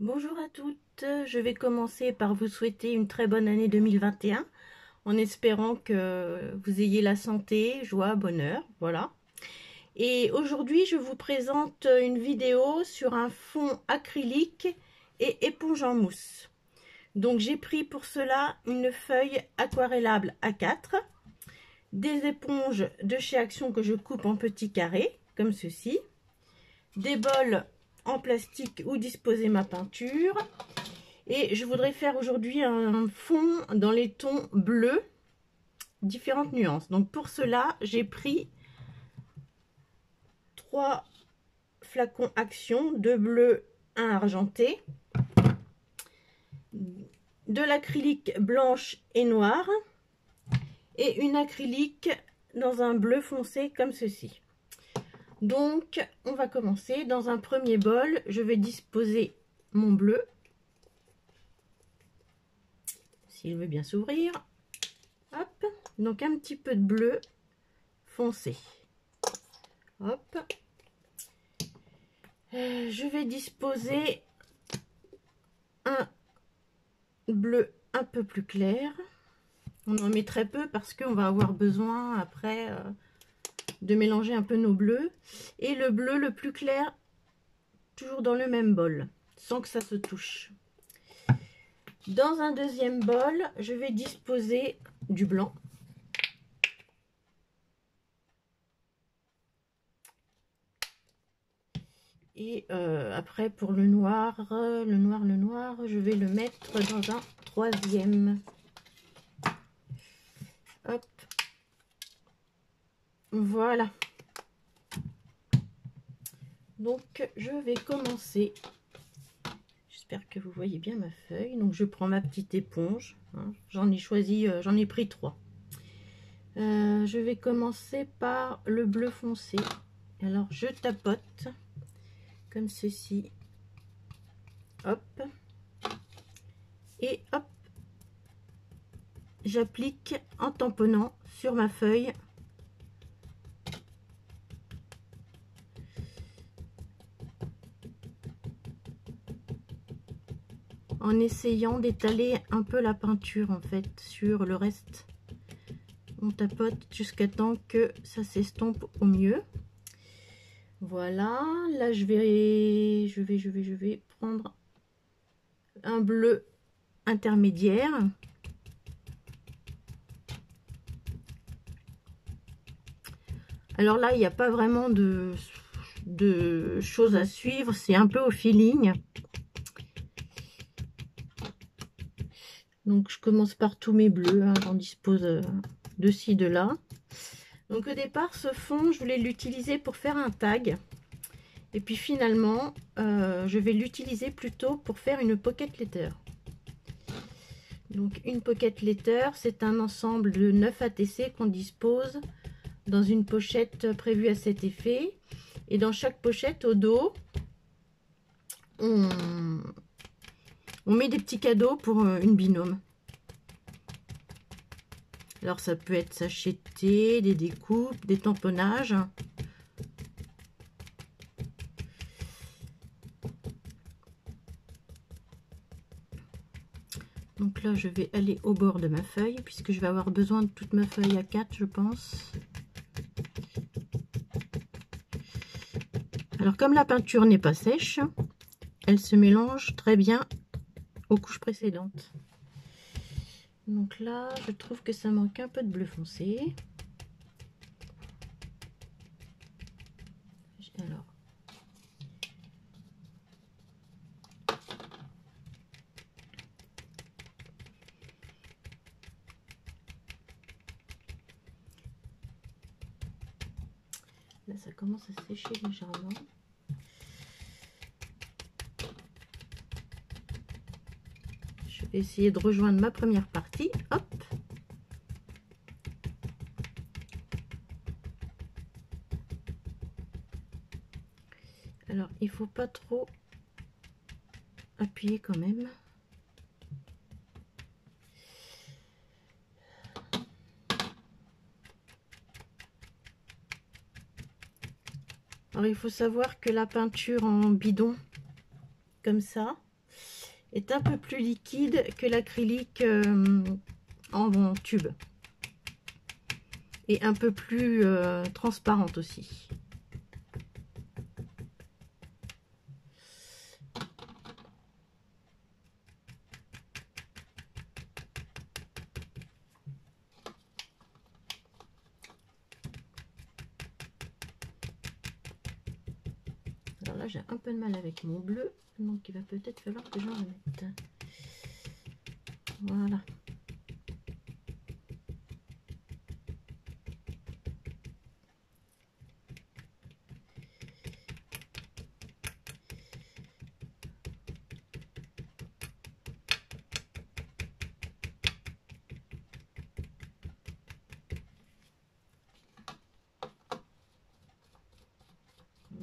Bonjour à toutes, je vais commencer par vous souhaiter une très bonne année 2021 en espérant que vous ayez la santé, joie, bonheur, voilà. Et aujourd'hui je vous présente une vidéo sur un fond acrylique et éponge en mousse. Donc j'ai pris pour cela une feuille aquarellable A4, des éponges de chez Action que je coupe en petits carrés comme ceci, des bols en plastique où disposer ma peinture. Et je voudrais faire aujourd'hui un fond dans les tons bleus, différentes nuances. Donc pour cela, j'ai pris 3 flacons Action, 2 bleus, 1 argenté, de l'acrylique blanche et noire, et une acrylique dans un bleu foncé comme ceci. Donc on va commencer. Dans un premier bol, je vais disposer mon bleu, s'il veut bien s'ouvrir. Hop, donc un petit peu de bleu foncé. Hop. Je vais disposer un bleu un peu plus clair. On en met très peu parce qu'on va avoir besoin après de mélanger un peu nos bleus. Et le bleu le plus clair, toujours dans le même bol, sans que ça se touche. Dans un deuxième bol, je vais disposer du blanc. Et après pour le noir, je vais le mettre dans un troisième. Hop. Voilà. Donc je vais commencer. J'espère que vous voyez bien ma feuille. Donc je prends ma petite éponge. Hein. J'en ai choisi, j'en ai pris 3. Je vais commencer par le bleu foncé. Alors je tapote comme ceci. Hop. Et hop. J'applique en tamponnant sur ma feuille. En essayant d'étaler un peu la peinture en fait sur le reste. On tapote jusqu'à temps que ça s'estompe au mieux. Voilà, là je vais prendre un bleu intermédiaire. Alors là, il n'y a pas vraiment de choses à suivre, c'est un peu au feeling. Donc je commence par tous mes bleus, hein, j'en dispose de ci, de là. Donc au départ, ce fond, je voulais l'utiliser pour faire un tag. Et puis finalement, je vais l'utiliser plutôt pour faire une pocket letter. Donc une pocket letter, c'est un ensemble de 9 ATC qu'on dispose dans une pochette prévue à cet effet. Et dans chaque pochette, au dos, on met des petits cadeaux pour une binôme. Alors ça peut être sacheté, des découpes, des tamponnages. Donc là, je vais aller au bord de ma feuille, puisque je vais avoir besoin de toute ma feuille A4, je pense. Alors, comme la peinture n'est pas sèche, elle se mélange très bien aux couches précédentes. Donc là, je trouve que ça manque un peu de bleu foncé. Alors, là, ça commence à sécher légèrement. Je vais essayer de rejoindre ma première partie. Hop. Alors, il faut pas trop appuyer quand même. Alors, il faut savoir que la peinture en bidon, comme ça, est un peu plus liquide que l'acrylique en tube. Et un peu plus transparente aussi. Alors là, j'ai un peu de mal avec mon bleu, donc il va peut-être falloir que j'en remette. Voilà.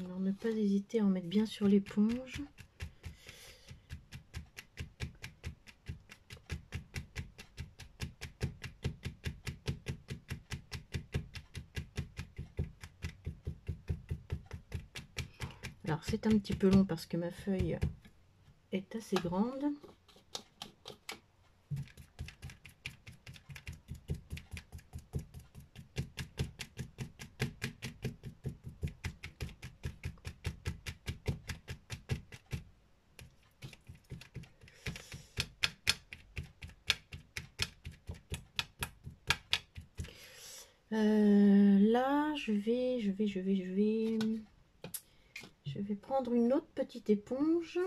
Alors, ne pas hésiter à en mettre bien sur l'éponge. Alors c'est un petit peu long parce que ma feuille est assez grande. Là, je vais prendre une autre petite éponge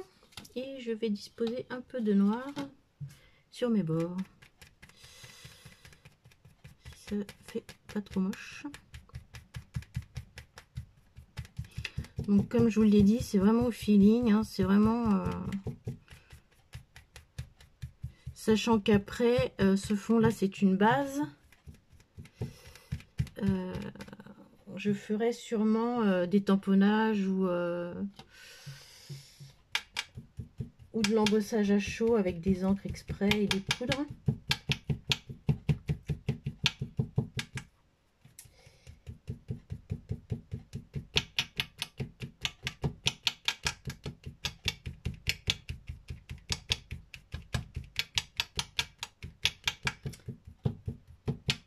et je vais disposer un peu de noir sur mes bords. Ça fait pas trop moche. Donc comme je vous l'ai dit, c'est vraiment au feeling, hein, c'est vraiment... Sachant qu'après, ce fond là c'est une base. Je ferai sûrement des tamponnages ou de l'embossage à chaud avec des encres exprès et des poudres.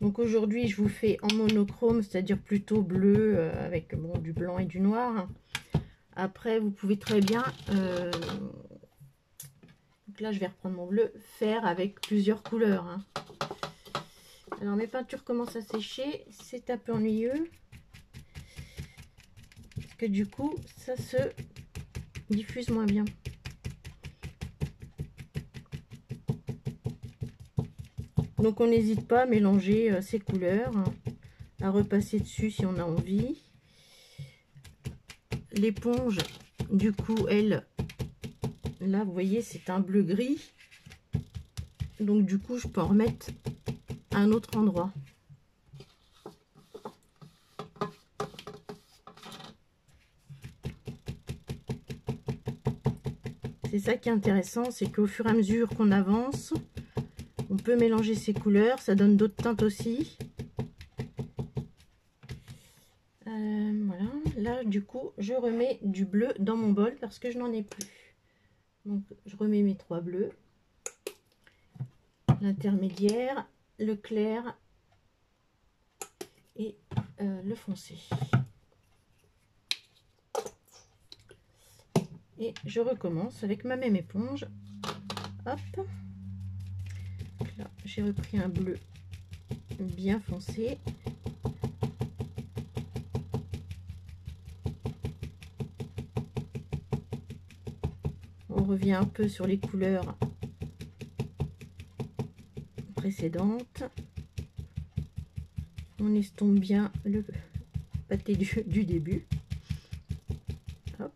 Donc aujourd'hui je vous fais en monochrome, c'est-à-dire plutôt bleu avec bon, du blanc et du noir. Après vous pouvez très bien, donc là je vais reprendre mon bleu, faire avec plusieurs couleurs. Hein. Alors mes peintures commencent à sécher, c'est un peu ennuyeux. Parce que du coup ça se diffuse moins bien. Donc on n'hésite pas à mélanger ces couleurs, hein, à repasser dessus si on a envie. L'éponge, du coup, elle, là vous voyez c'est un bleu gris. Donc du coup je peux en remettre à un autre endroit. C'est ça qui est intéressant, c'est qu'au fur et à mesure qu'on avance, on peut mélanger ces couleurs, ça donne d'autres teintes aussi. Voilà, là du coup je remets du bleu dans mon bol parce que je n'en ai plus. Donc je remets mes trois bleus, l'intermédiaire, le clair et le foncé. Et je recommence avec ma même éponge. Hop, là j'ai repris un bleu bien foncé. On revient un peu sur les couleurs précédentes. On estompe bien le pâté du début. Hop.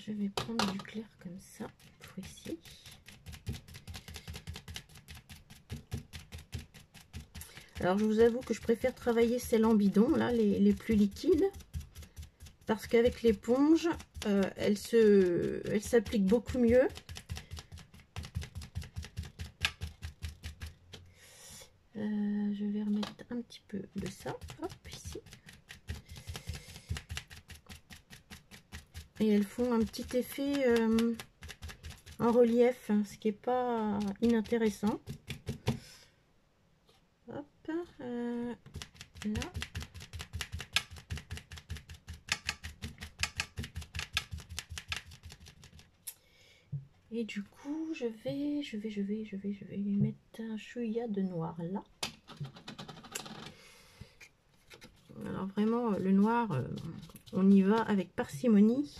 Je vais prendre du clair comme ça pour ici. Alors je vous avoue que je préfère travailler celles en bidon, là, les plus liquides. Parce qu'avec l'éponge, elle s'applique beaucoup mieux. Je vais remettre un petit peu de ça, hop, ici. Et elles font un petit effet en relief, hein, ce qui n'est pas inintéressant. Hop, là. Et du coup, je vais mettre un chouïa de noir là. Alors vraiment, le noir, on y va avec parcimonie.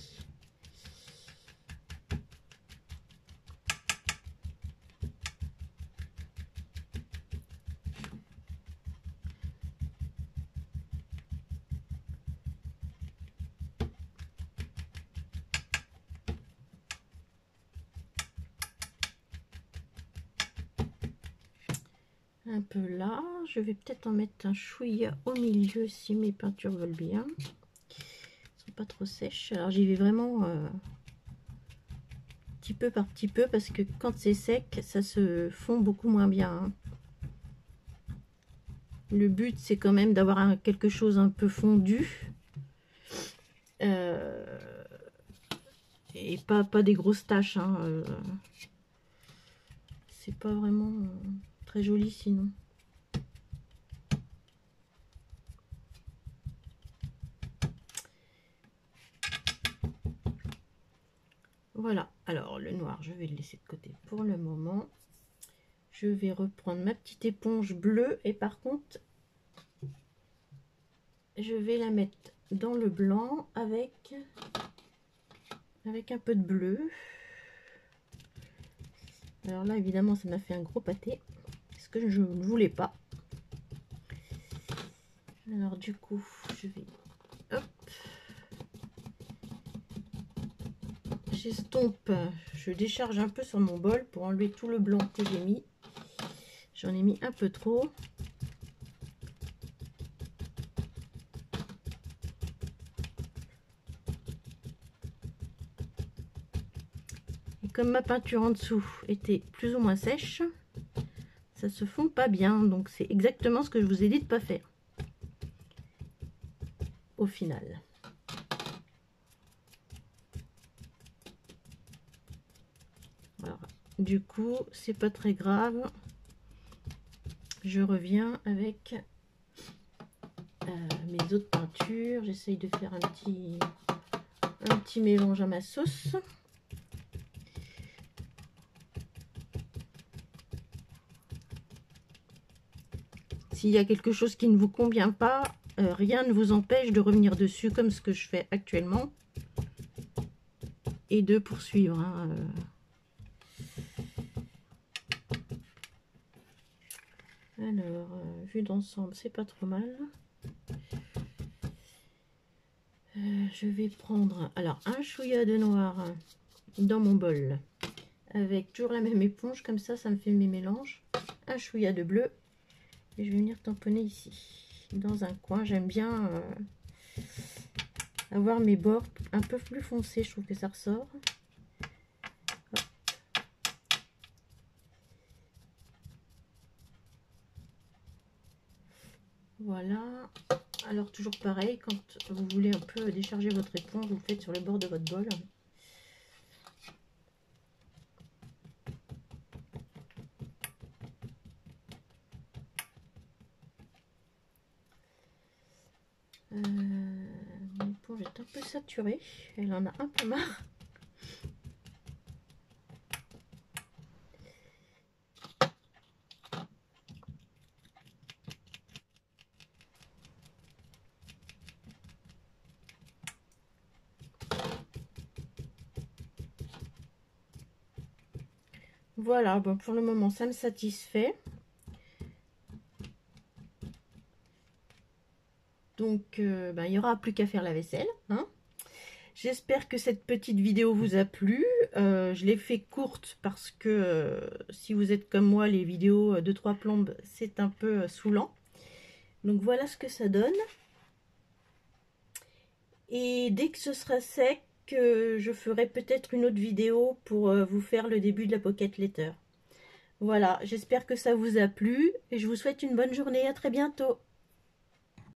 Un peu là, je vais peut-être en mettre un chouïa au milieu si mes peintures veulent bien. Elles sont pas trop sèches. Alors j'y vais vraiment petit peu par petit peu parce que quand c'est sec, ça se fond beaucoup moins bien, hein. Le but c'est quand même d'avoir quelque chose un peu fondu et pas des grosses taches, hein. C'est pas vraiment très joli sinon. Voilà, alors le noir je vais le laisser de côté pour le moment. Je vais reprendre ma petite éponge bleue et par contre je vais la mettre dans le blanc avec un peu de bleu. Alors là évidemment ça m'a fait un gros pâté, ce que je ne voulais pas. Alors du coup je vais, hop, j'estompe, je décharge un peu sur mon bol pour enlever tout le blanc que j'ai mis. J'en ai mis un peu trop. Et comme ma peinture en dessous était plus ou moins sèche, ça se fond pas bien. Donc c'est exactement ce que je vous ai dit de pas faire au final. Alors, du coup, c'est pas très grave. Je reviens avec mes autres peintures. J'essaye de faire un petit mélange à ma sauce. S'il y a quelque chose qui ne vous convient pas, rien ne vous empêche de revenir dessus comme ce que je fais actuellement et de poursuivre, hein. Alors, vue d'ensemble, c'est pas trop mal. Je vais prendre alors un chouïa de noir dans mon bol avec toujours la même éponge, comme ça me fait mes mélanges. Un chouïa de bleu et je vais venir tamponner ici dans un coin. J'aime bien avoir mes bords un peu plus foncés, je trouve que ça ressort. Hop. Voilà. Alors toujours pareil, quand vous voulez un peu décharger votre éponge, vous le faites sur le bord de votre bol. Mon éponge est un peu saturée, elle en a un peu marre. Voilà, bon, pour le moment ça me satisfait. Donc il n'y aura plus qu'à faire la vaisselle, hein. J'espère que cette petite vidéo vous a plu. Je l'ai fait courte parce que si vous êtes comme moi, les vidéos de 3 plombes, c'est un peu saoulant. Donc voilà ce que ça donne. Et dès que ce sera sec, je ferai peut-être une autre vidéo pour vous faire le début de la Pocket Letter. Voilà, j'espère que ça vous a plu et je vous souhaite une bonne journée. À très bientôt.